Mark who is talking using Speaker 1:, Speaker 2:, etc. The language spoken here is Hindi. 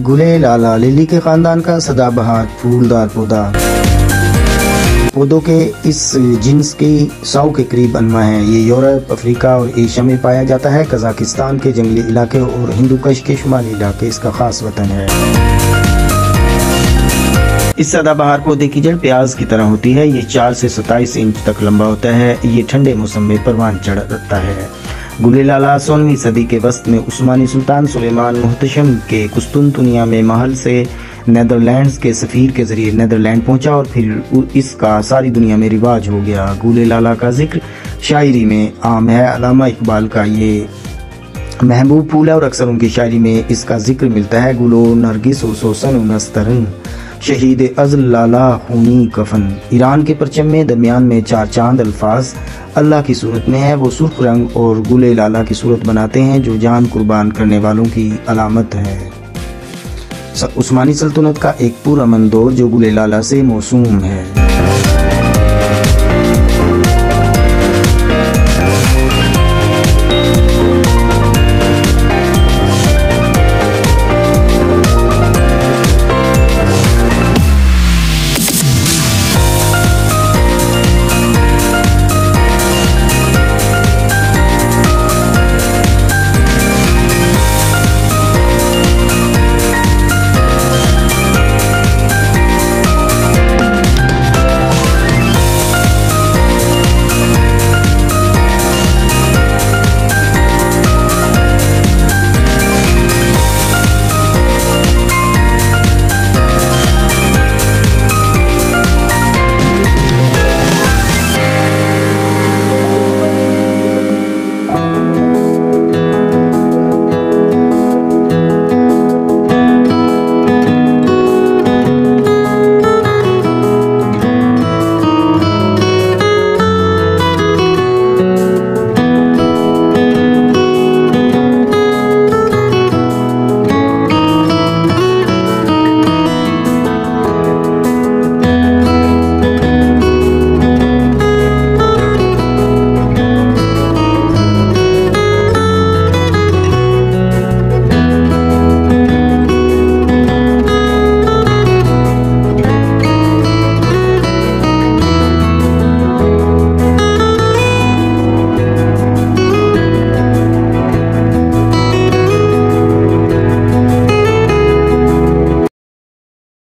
Speaker 1: गुले लाला लिली के खानदान का सदाबहार फूलदार पौधा। पौधों के इस जिन्स की 100 के करीब अनवा है। ये यूरोप, अफ्रीका और एशिया में पाया जाता है। कजाकिस्तान के जंगली इलाके और हिंदुकुश के शुमाली इलाके इसका खास वतन है। इस सदाबहार पौधे की जड़ प्याज की तरह होती है। ये 4 से 27 इंच तक लंबा होता है। ये ठंडे मौसम में परवान चढ़ता है। गुले लाला 16वीं सदी के वस्त में उस्मानी सुल्तान सुलेमान मुहतशम के कुस्तुनतुनिया में महल से नेदरलैंड्स के सफ़ीर के जरिए नेदरलैंड पहुंचा और फिर इसका सारी दुनिया में रिवाज हो गया। गुले लाला का जिक्र शायरी में आम है। अल्लामा इकबाल का ये महबूब फूल है और अक्सर उनकी शायरी में इसका जिक्र मिलता है। गुलो नरगिस सोसन नस्तरन शहीद अज़ल लाला खूनी कफन। ईरान के परचम में दरमियान में 4 चांद अल्फाज अल्लाह की सूरत में है। वो सुर्ख रंग और गुले लाला की सूरत बनाते हैं जो जान कुर्बान करने वालों की अलामत है। उस्मानी सल्तनत का एक पूरा मंदोर जो गुले लाला से मौसूम है।